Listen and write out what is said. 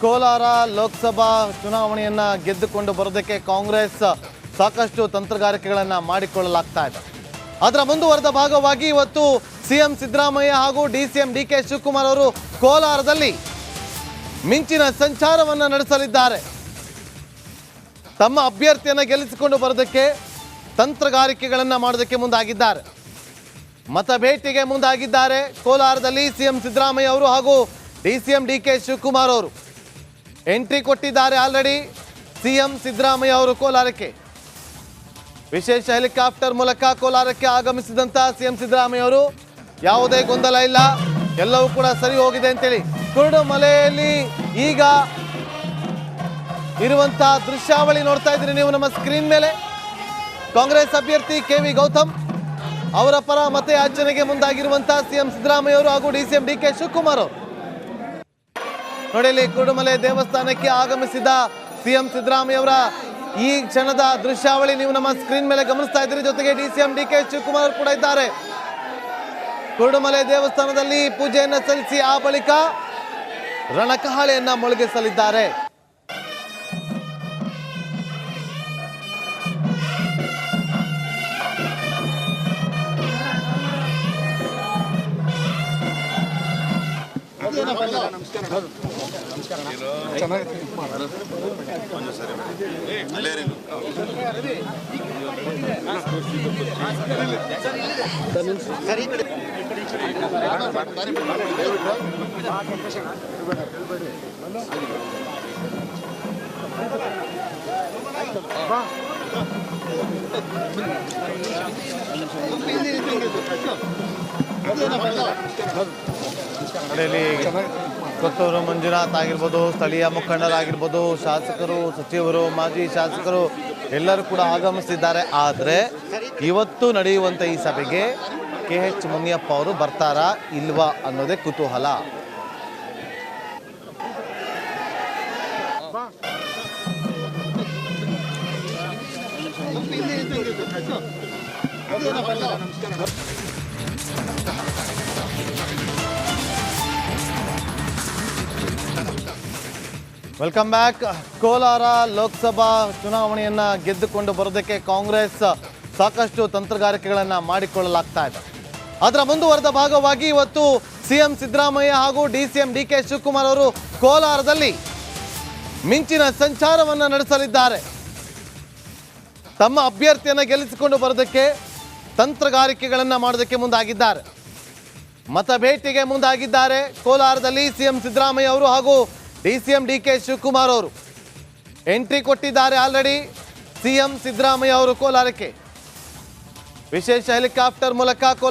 ಕೋಲಾರ ಲೋಕಸಭಾ ಚುನಾವಣೆಯನ್ನ ಗೆದ್ದುಕೊಂಡು ಬರೋದಕ್ಕೆ ಕಾಂಗ್ರೆಸ್ ಸಾಕಷ್ಟು ತಂತ್ರಗಾರಿಕೆಗಳನ್ನ ಮಾಡಿಕೊಳ್ಳಲಾಗ್ತಾ ಇದೆ. ಅದರ ಮುಂದುವರೆದ ಭಾಗವಾಗಿ ಇವತ್ತು ಸಿಎಂ ಸಿದ್ದರಾಮಯ್ಯ ಹಾಗೂ ಡಿಸಿಎಂ ಡಿಕೆ ಶಿವಕುಮಾರ್ ಅವರು ಕೋಲಾರದಲ್ಲಿ ಮಿಂಚಿನ ಸಂಚಾರವನ್ನ ನಡೆಸಲಿದ್ದಾರೆ. ತಮ್ಮ ಅಭ್ಯರ್ಥಿಯನ್ನು ಗೆಲ್ಲಿಸಿಕೊಂಡು ಬರೋದಕ್ಕೆ ತಂತ್ರಗಾರಿಕೆಗಳನ್ನ ಮಾಡೋದಕ್ಕೆ ಮುಂದಾಗಿದ್ದಾರೆ. ಮತ ಭೇಟಿಗೆ ಮುಂದಾಗಿದ್ದಾರೆ. ಕೋಲಾರದಲ್ಲಿ ಸಿಎಂ ಸಿದ್ದರಾಮಯ್ಯ ಅವರು ಹಾಗೂ ಡಿಸಿಎಂ ಡಿಕೆ ಶಿವಕುಮಾರ್ ಅವರು ಎಂಟ್ರಿ ಕೊಟ್ಟಿದ್ದಾರೆ. ಆಲ್ರೆಡಿ ಸಿಎಂ ಸಿದ್ದರಾಮಯ್ಯ ಅವರು ಕೋಲಾರಕ್ಕೆ ವಿಶೇಷ ಹೆಲಿಕಾಪ್ಟರ್ ಮೂಲಕ ಕೋಲಾರಕ್ಕೆ ಆಗಮಿಸಿದಂತ ಸಿಎಂ ಸಿದ್ದರಾಮಯ್ಯ ಅವರು ಯಾವುದೇ ಗೊಂದಲ ಇಲ್ಲ, ಎಲ್ಲವೂ ಕೂಡ ಸರಿ ಹೋಗಿದೆ ಅಂತೇಳಿ ಕುರುಡುಮಲೆಯಲ್ಲಿ ಈಗ ಇರುವಂತಹ ದೃಶ್ಯಾವಳಿ ನೋಡ್ತಾ ಇದ್ದೀರಿ ನೀವು ನಮ್ಮ ಸ್ಕ್ರೀನ್ ಮೇಲೆ. ಕಾಂಗ್ರೆಸ್ ಅಭ್ಯರ್ಥಿ ಕೆ.ವಿ. ಗೌತಮ್ ಅವರ ಪರ ಮತಯಾಚನೆಗೆ ಮುಂದಾಗಿರುವಂತಹ ಸಿಎಂ ಸಿದ್ದರಾಮಯ್ಯ ಅವರು ಹಾಗೂ ಡಿಸಿಎಂ ಡಿಕೆ ಶಿವಕುಮಾರ್ ಅವರು ನೋಡಿ ಇಲ್ಲಿ ಕುರುಡುಮಲೆ ದೇವಸ್ಥಾನಕ್ಕೆ ಆಗಮಿಸಿದ ಸಿಎಂ ಸಿದ್ದರಾಮಯ್ಯ ಅವರ ಈ ಕ್ಷಣದ ದೃಶ್ಯಾವಳಿ ನೀವು ನಮ್ಮ ಸ್ಕ್ರೀನ್ ಮೇಲೆ ಗಮನಿಸ್ತಾ ಇದ್ದೀರಿ. ಜೊತೆಗೆ ಡಿಸಿಎಂ ಡಿಕೆ ಶಿವಕುಮಾರ್ ಕೂಡ ಇದ್ದಾರೆ. ಕುರುಡುಮಲೆ ದೇವಸ್ಥಾನದಲ್ಲಿ ಪೂಜೆಯನ್ನ ಸಲ್ಲಿಸಿ ಆ ಬಳಿಕ ರಣಕಹಳೆಯನ್ನ ಮೊಳಗಿಸಲಿದ್ದಾರೆ. ಕೊತ್ತೂರು ಮಂಜುನಾಥ್ ಆಗಿರ್ಬೋದು, ಸ್ಥಳೀಯ ಮುಖಂಡರಾಗಿರ್ಬೋದು, ಶಾಸಕರು, ಸಚಿವರು, ಮಾಜಿ ಶಾಸಕರು ಎಲ್ಲರೂ ಕೂಡ ಆಗಮಿಸಿದ್ದಾರೆ. ಆದರೆ ಇವತ್ತು ನಡೆಯುವಂಥ ಈ ಸಭೆಗೆ KH ಮುನಿಯಪ್ಪ ಅವರು ಬರ್ತಾರಾ ಇಲ್ವಾ ಅನ್ನೋದೇ ಕುತೂಹಲ. Welcome back. ಕೋಲಾರ ಲೋಕಸಭಾ ಚುನಾವಣೆಯನ್ನ ಗೆದ್ದುಕೊಂಡು ಬರೋದಕ್ಕೆ ಕಾಂಗ್ರೆಸ್ ಸಾಕಷ್ಟು ತಂತ್ರಗಾರಿಕೆಗಳನ್ನ ಮಾಡಿಕೊಳ್ಳಲಾಗ್ತಾ ಇದೆ. ಅದರ ಮುಂದುವರೆದ ಭಾಗವಾಗಿ ಇವತ್ತು ಸಿಎಂ ಸಿದ್ದರಾಮಯ್ಯ ಹಾಗೂ ಡಿಸಿಎಂ ಡಿಕೆ ಶಿವಕುಮಾರ್ ಅವರು ಕೋಲಾರದಲ್ಲಿ ಮಿಂಚಿನ ಸಂಚಾರವನ್ನ ನಡೆಸಲಿದ್ದಾರೆ. ತಮ್ಮ ಅಭ್ಯರ್ಥಿಯನ್ನು ಗೆಲ್ಲಿಸಿಕೊಂಡು ಬರೋದಕ್ಕೆ ತಂತ್ರಗಾರಿಕೆಗಳನ್ನ ಮಾಡೋದಕ್ಕೆ ಮುಂದಾಗಿದ್ದಾರೆ. ಮತ ಭೇಟಿಗೆ ಮುಂದಾಗಿದ್ದಾರೆ. ಕೋಲಾರದಲ್ಲಿ ಸಿಎಂ ಸಿದ್ದರಾಮಯ್ಯ ಅವರು ಹಾಗೂ ಡಿಸಿಎಂ ಡಿಕೆ ಶಿವಕುಮಾರ್ ಅವರು ಎಂಟ್ರಿ ಕೊಟ್ಟಿದ್ದಾರೆ. ಆಲ್ರೆಡಿ ಸಿಎಂ ಸಿದ್ದರಾಮಯ್ಯ ಅವರು ಕೋಲಾರಕ್ಕೆ ವಿಶೇಷ ಹೆಲಿಕಾಪ್ಟರ್ ಮೂಲಕ ಕೋಲಾರ